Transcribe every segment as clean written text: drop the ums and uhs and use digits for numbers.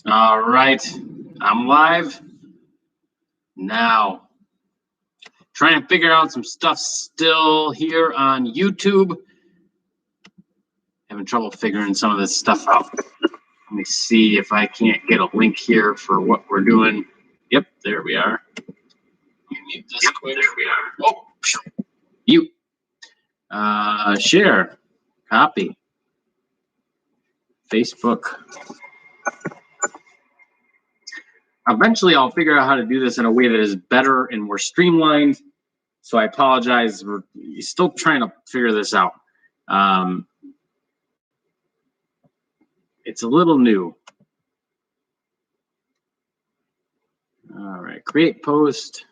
All right, I'm live now. Trying to figure out some stuff still here on YouTube. Having trouble figuring some of this stuff out. Let me see if I can't get a link here for what we're doing. Yep, there we are. Mute this quick. There we are. Oh, mute. Share, copy, Facebook. Eventually, I'll figure out how to do this in a way that is better and more streamlined. So I apologize. We're still trying to figure this out. It's a little new. All right, create post.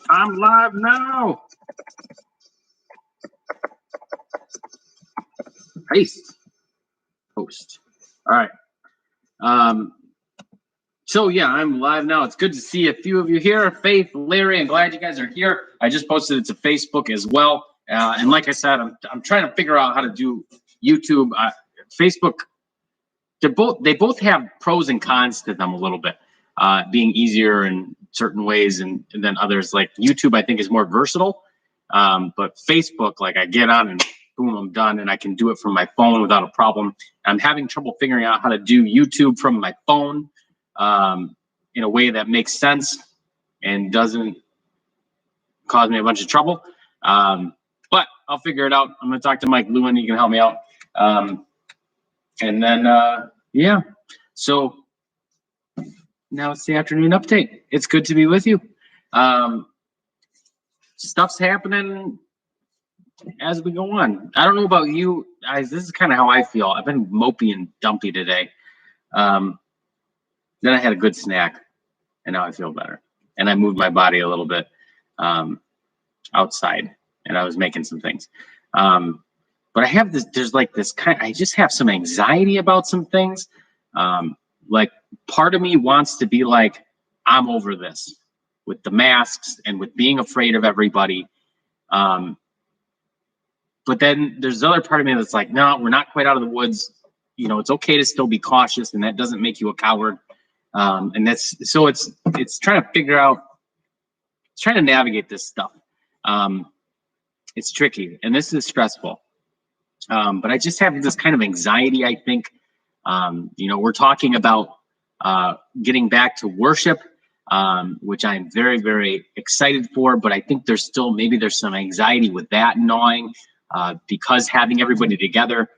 I'm live now. Paste. Post. All right. So yeah, I'm live now. It's good to see a few of you here. Faith, Larry, I'm glad you guys are here. I just posted it to Facebook as well. And like I said, I'm trying to figure out how to do YouTube. Facebook, they both have pros and cons to them a little bit. Being easier in certain ways and then others. Like YouTube, I think is more versatile. But Facebook, like I get on and boom, I'm done, and I can do it from my phone without a problem. I'm having trouble figuring out how to do YouTube from my phone in a way that makes sense and doesn't cause me a bunch of trouble. But I'll figure it out. I'm going to talk to Mike Lewin. He can help me out. And then, yeah. So now it's the afternoon update. It's good to be with you. Stuff's happening as we go on. I don't know about you guys. This is kind of how I feel. I've been mopey and dumpy today. Then I had a good snack, and now I feel better. And I moved my body a little bit outside, and I was making some things. But I have this. There's like this kind. I just have some anxiety about some things. Like part of me wants to be like, I'm over this with the masks and with being afraid of everybody. But then there's the other part of me that's like, no, we're not quite out of the woods. You know, it's okay to still be cautious, and that doesn't make you a coward. And that's so it's trying to figure out, it's trying to navigate this stuff. It's tricky, and this is stressful. But I just have this kind of anxiety, I think. You know, we're talking about getting back to worship, which I'm very, very excited for, but I think there's still, maybe there's some anxiety with that gnawing, because having everybody together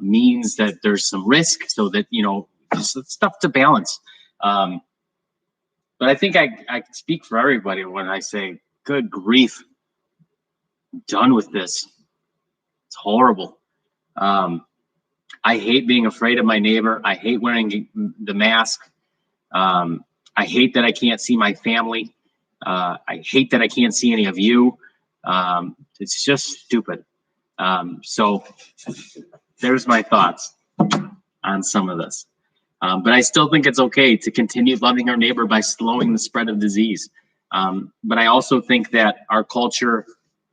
means that there's some risk, so that, you know, just stuff to balance. But I think I can speak for everybody when I say, good grief, I'm done with this. It's horrible. I hate being afraid of my neighbor. I hate wearing the mask. I hate that I can't see my family. I hate that I can't see any of you. It's just stupid. So there's my thoughts on some of this. But I still think it's okay to continue loving our neighbor by slowing the spread of disease. But I also think that our culture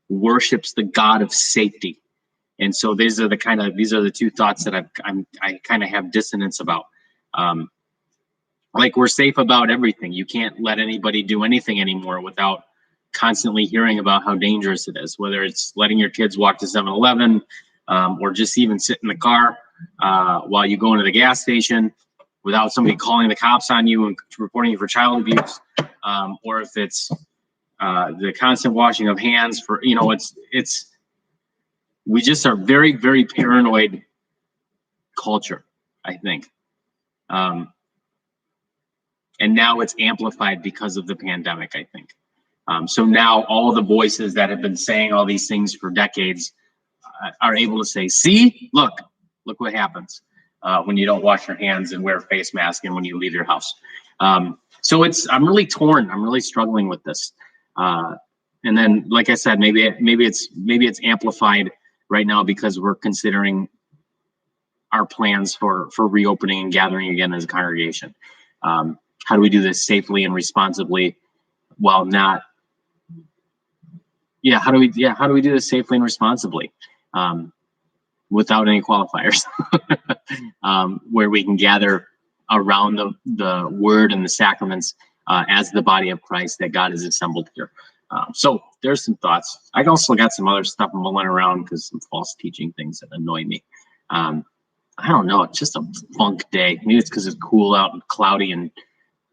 worships the God of safety. And so these are the two thoughts that I kind of have dissonance about. Like, we're safe about everything. You can't let anybody do anything anymore without constantly hearing about how dangerous it is, whether it's letting your kids walk to 7-Eleven, or just even sit in the car while you go into the gas station without somebody calling the cops on you and reporting you for child abuse, or if it's the constant washing of hands for, you know, we just are very, very paranoid culture, I think. And now it's amplified because of the pandemic, I think. So now all the voices that have been saying all these things for decades are able to say, see, look what happens when you don't wash your hands and wear a face mask and when you leave your house. So I'm really torn. I'm really struggling with this. And then, like I said, maybe it's amplified right now because we're considering our plans for reopening and gathering again as a congregation. How do we do this safely and responsibly while not? How do we do this safely and responsibly? without any qualifiers, where we can gather around the word and the sacraments as the body of Christ that God has assembled here. So there's some thoughts. I also got some other stuff mulling around because some false teaching things that annoy me. I don't know. It's just a funk day. Maybe it's because it's cool out and cloudy and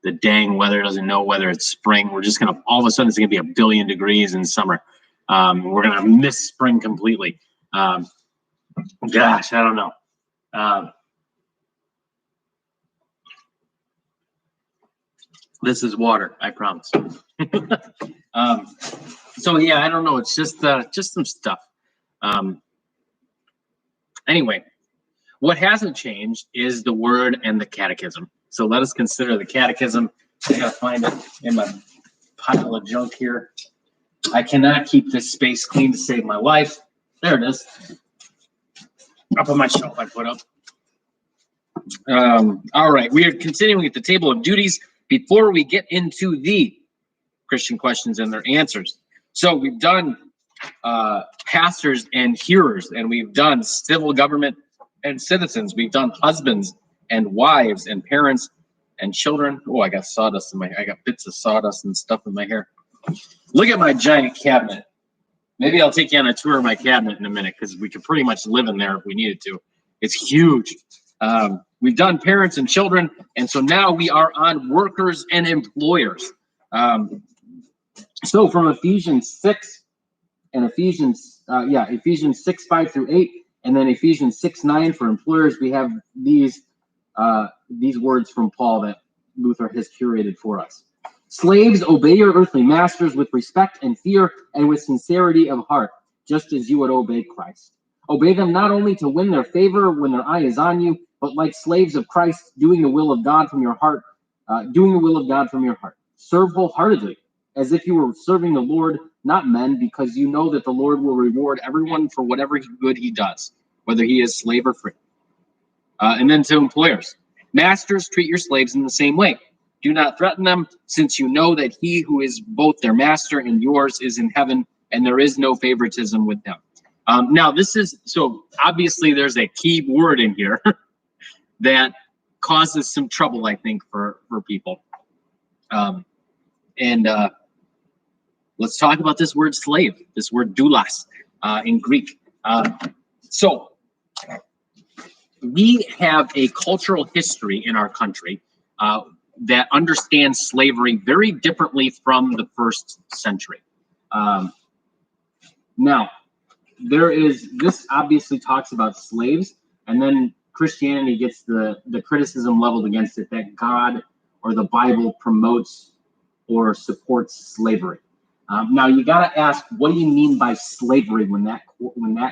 the dang weather doesn't know whether it's spring. We're just going to, all of a sudden, it's going to be 1 billion degrees in summer. We're going to miss spring completely. Gosh, I don't know. This is water, I promise. So yeah, I don't know. It's just some stuff. Anyway, what hasn't changed is the word and the catechism. So let us consider the catechism. I gotta find it in my pile of junk here. I cannot keep this space clean to save my life. There it is. Up on my shelf I put up. All right, we are continuing at the table of duties before we get into the Christian questions and their answers. So we've done pastors and hearers, and we've done civil government and citizens. We've done husbands and wives and parents and children. Oh, I got sawdust in my hair. I got bits of sawdust and stuff in my hair. Look at my giant cabinet. Maybe I'll take you on a tour of my cabinet in a minute because we could pretty much live in there if we needed to. It's huge. We've done parents and children, and so now we are on workers and employers. So from Ephesians 6 and Ephesians 6, 5 through 8, and then Ephesians 6, 9 for employers, we have these words from Paul that Luther has curated for us. Slaves, obey your earthly masters with respect and fear and with sincerity of heart, just as you would obey Christ. Obey them not only to win their favor when their eye is on you, but like slaves of Christ, doing the will of God from your heart. Serve wholeheartedly, as if you were serving the Lord, not men, because you know that the Lord will reward everyone for whatever good he does, whether he is slave or free. And then to employers. Masters, treat your slaves in the same way. Do not threaten them, since you know that he who is both their master and yours is in heaven, and there is no favoritism with them. Now, so obviously there's a key word in here that causes some trouble, I think, for people. Let's talk about this word slave, this word doulos in Greek. So we have a cultural history in our country that understands slavery very differently from the first century. Now, this obviously talks about slaves, and then Christianity gets the criticism leveled against it that God or the Bible promotes or supports slavery. Now you got to ask, what do you mean by slavery when that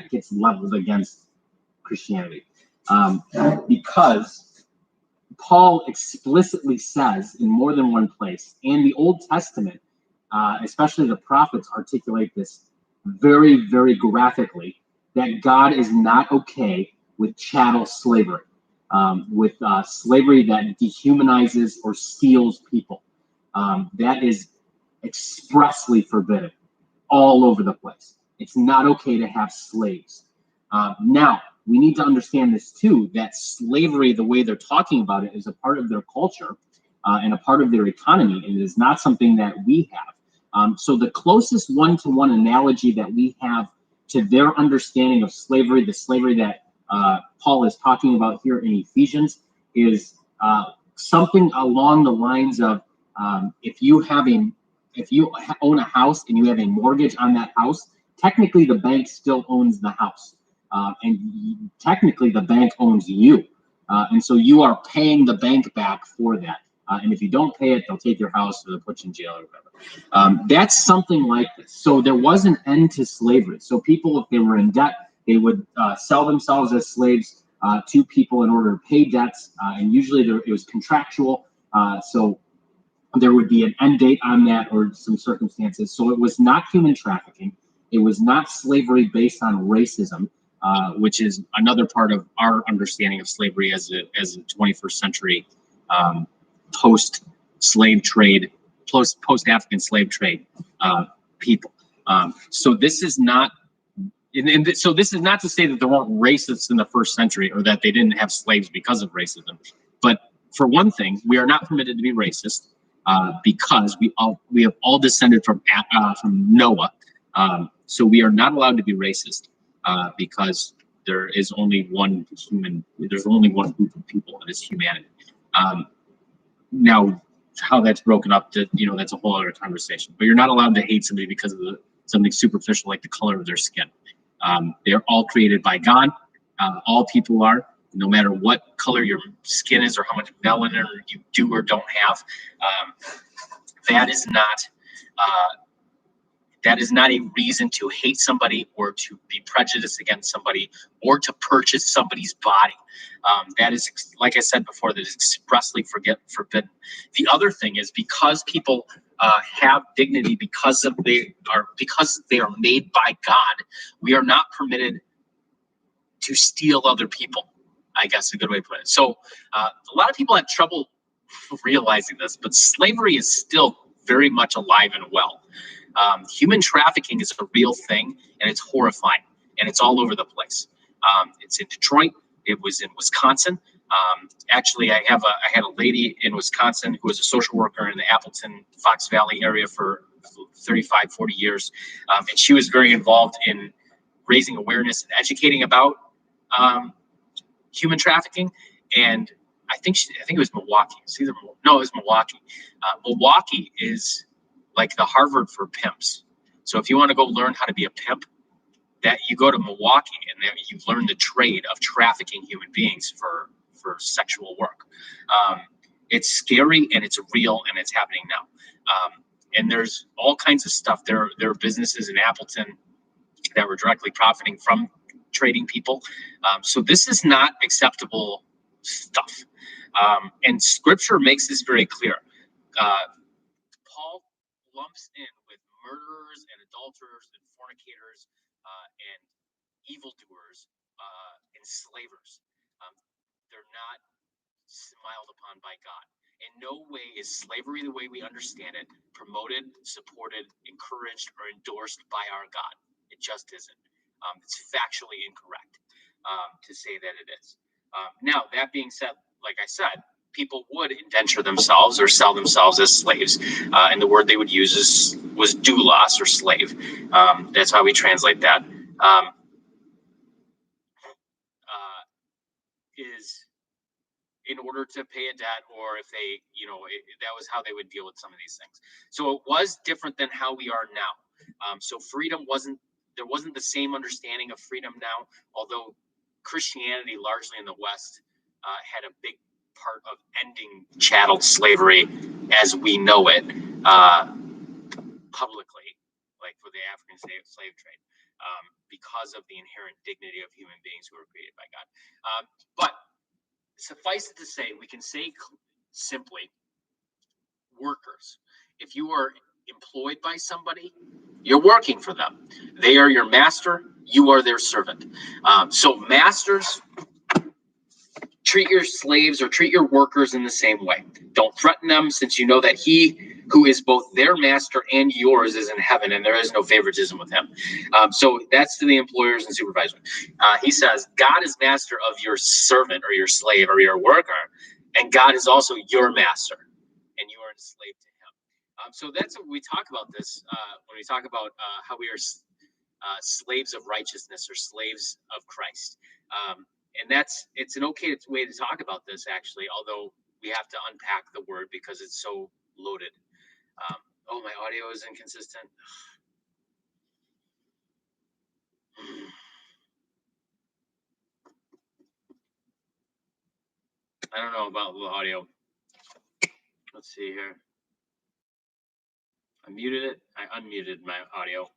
gets leveled against Christianity? Because Paul explicitly says in more than one place, and the Old Testament, especially the prophets, articulate this very, very graphically, that God is not okay with chattel slavery, with slavery that dehumanizes or steals people. That is expressly forbidden all over the place. It's not okay to have slaves. Now, we need to understand this too, that slavery, the way they're talking about it, is a part of their culture and a part of their economy, and it is not something that we have. So the closest one-to-one analogy that we have to their understanding of slavery, the slavery that Paul is talking about here in Ephesians, is something along the lines of if you own a house and you have a mortgage on that house, technically the bank still owns the house. And technically the bank owns you. And so you are paying the bank back for that. And if you don't pay it, they'll take your house or they'll put you in jail or whatever. That's something like this. So there was an end to slavery. So people, if they were in debt, they would sell themselves as slaves to people in order to pay debts. And usually it was contractual. So there would be an end date on that or some circumstances. So it was not human trafficking. It was not slavery based on racism, which is another part of our understanding of slavery as a 21st century post-slave trade, post-African slave trade people. So this is not so this is not to say that there weren't racists in the first century or that they didn't have slaves because of racism. But for one thing, we are not permitted to be racist because we have all descended from Noah. So we are not allowed to be racist because there is only one there's only one group of people, and it's humanity. Now, how that's broken up, that's a whole other conversation. But you're not allowed to hate somebody because of something superficial like the color of their skin. They're all created by God. All people are, no matter what color your skin is or how much melanin you do or don't have. That is not a reason to hate somebody or to be prejudiced against somebody or to purchase somebody's body. That is, like I said before, that is expressly forbidden. The other thing is, because people have dignity because they are made by God, we are not permitted to steal other people, I guess a good way to put it. So a lot of people have trouble realizing this, but slavery is still very much alive and well. Human trafficking is a real thing, and it's horrifying, and it's all over the place. It's in Detroit. It was in Wisconsin. Actually, I had a lady in Wisconsin who was a social worker in the Appleton, Fox Valley area for 35, 40 years. And she was very involved in raising awareness and educating about human trafficking. And I think it was Milwaukee. It was Milwaukee. Milwaukee is like the Harvard for pimps. So if you want to go learn how to be a pimp, that you go to Milwaukee and there you learn the trade of trafficking human beings for sexual work. It's scary and it's real and it's happening now. And there's all kinds of stuff. There are businesses in Appleton that were directly profiting from trading people. So this is not acceptable stuff. And Scripture makes this very clear. Paul lumps in with murderers and adulterers and fornicators and evildoers, enslavers. They're not smiled upon by God. In no way is slavery, the way we understand it, promoted, supported, encouraged, or endorsed by our God. It just isn't. It's factually incorrect to say that it is. Now, that being said, like I said, people would indenture themselves or sell themselves as slaves. And the word they would use was doulos, or slave. That's how we translate that. Is in order to pay a debt, or if they, that was how they would deal with some of these things. So it was different than how we are now. So freedom there wasn't the same understanding of freedom now, although Christianity, largely in the West, had a big part of ending chattel slavery as we know it publicly, like for the African slave trade, because of the inherent dignity of human beings who were created by God. But suffice it to say, we can say simply, workers. If you are employed by somebody, you're working for them. They are your master. You are their servant. So masters, treat your slaves or treat your workers in the same way. Don't threaten them, since you know that he who is both their master and yours is in heaven, and there is no favoritism with him. So that's to the employers and supervisors. He says, God is master of your servant or your slave or your worker, and God is also your master, and you are enslaved to him. So that's what we talk about this when we talk about how we are slaves of righteousness or slaves of Christ. And it's an okay way to talk about this, actually, although we have to unpack the word because it's so loaded. Oh, my audio is inconsistent. I don't know about the audio. Let's see here. I muted it. I unmuted my audio.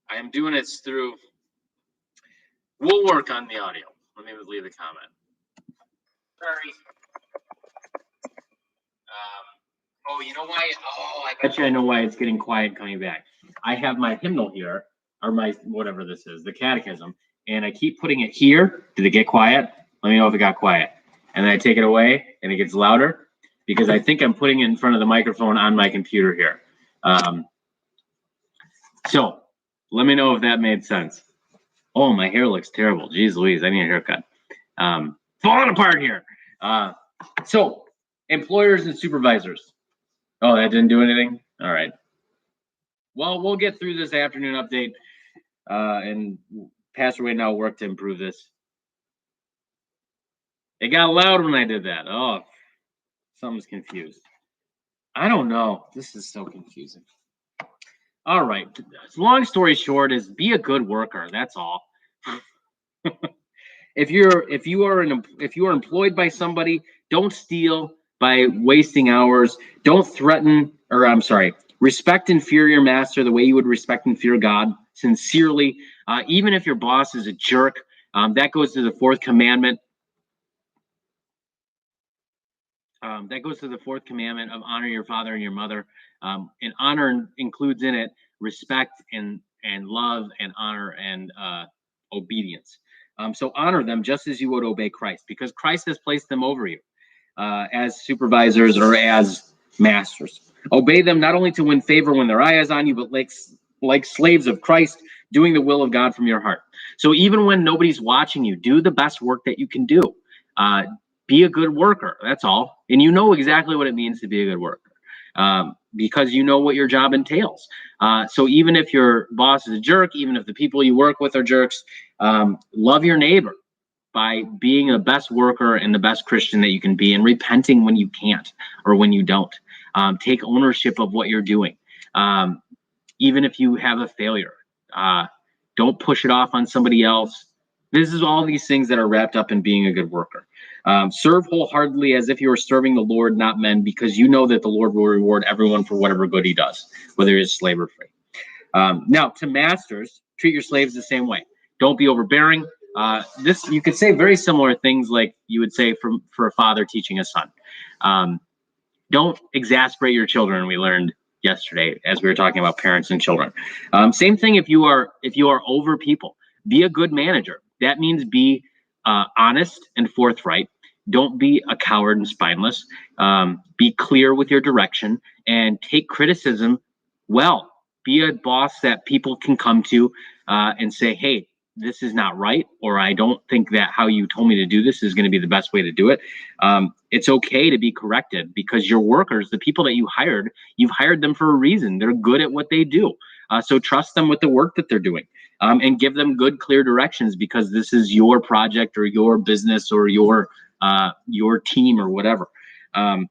I am doing it through. We'll work on the audio. Let me leave a comment. Sorry. Oh, you know why? Oh, I bet you I know why it's getting quiet coming back. I have my hymnal here, or my whatever this is, the catechism, and I keep putting it here. Did it get quiet? Let me know if it got quiet. And then I take it away, and it gets louder, because I think I'm putting it in front of the microphone on my computer here. So let me know if that made sense. Oh, my hair looks terrible. Jeez Louise, I need a haircut. Falling apart here. So, employers and supervisors. Oh, that didn't do anything? All right. Well, we'll get through this afternoon update. And Pastor Wade and I will work to improve this. It got loud when I did that. Oh, something's confused. I don't know. This is so confusing. All right. Long story short is be a good worker. That's all. If you are employed by somebody, don't steal by wasting hours. Don't threaten, or I'm sorry, respect and fear your master the way you would respect and fear God sincerely. Even if your boss is a jerk, that goes to the fourth commandment. That goes to the fourth commandment of honor your father and your mother. And honor includes in it respect and love and honor and obedience. So honor them just as you would obey Christ, because Christ has placed them over you as supervisors or as masters. Obey them not only to win favor when their eye is on you, but like slaves of Christ, doing the will of God from your heart. So even when nobody's watching you, do the best work that you can do. Be a good worker. That's all. And you know exactly what it means to be a good worker because you know what your job entails. So even if your boss is a jerk, even if the people you work with are jerks, love your neighbor by being the best worker and the best Christian that you can be, and repenting when you can't or when you don't. Take ownership of what you're doing. Even if you have a failure, don't push it off on somebody else. This is all these things that are wrapped up in being a good worker. Serve wholeheartedly as if you are serving the Lord, not men, because you know that the Lord will reward everyone for whatever good he does, whether it's slave or free. Now, to masters, treat your slaves the same way. Don't be overbearing. This you could say very similar things like you would say for a father teaching a son. Don't exasperate your children. We learned yesterday as we were talking about parents and children. Same thing if you are over people. Be a good manager. That means be honest and forthright. Don't be a coward and spineless. Be clear with your direction and take criticism well. Be a boss that people can come to and say, hey, this is not right, or I don't think that how you told me to do this is going to be the best way to do it. It's okay to be corrected because your workers, the people that you've hired them for a reason. They're good at what they do. So trust them with the work that they're doing and give them good, clear directions because this is your project or your business or your team or whatever. And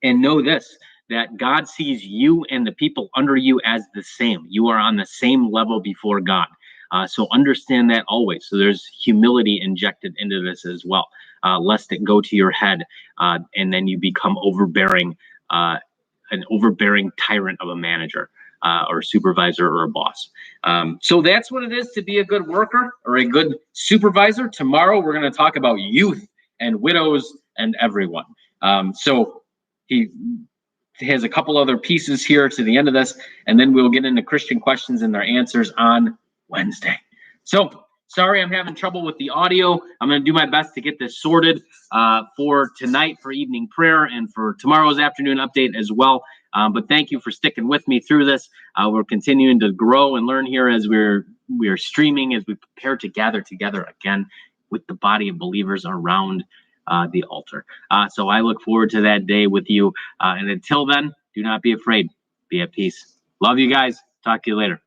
know this, that God sees you and the people under you as the same. You are on the same level before God. So understand that always. So there's humility injected into this as well, lest it go to your head and then you become overbearing, an overbearing tyrant of a manager or supervisor or a boss. So that's what it is to be a good worker or a good supervisor. Tomorrow we're going to talk about youth and widows and everyone. So he has a couple other pieces here to the end of this, and then we'll get into Christian questions and their answers on Wednesday. So sorry, I'm having trouble with the audio. I'm going to do my best to get this sorted for tonight for evening prayer and for tomorrow's afternoon update as well. But thank you for sticking with me through this. We're continuing to grow and learn here as we're streaming, as we prepare to gather together again with the body of believers around the altar. So I look forward to that day with you. And until then, do not be afraid. Be at peace. Love you guys. Talk to you later.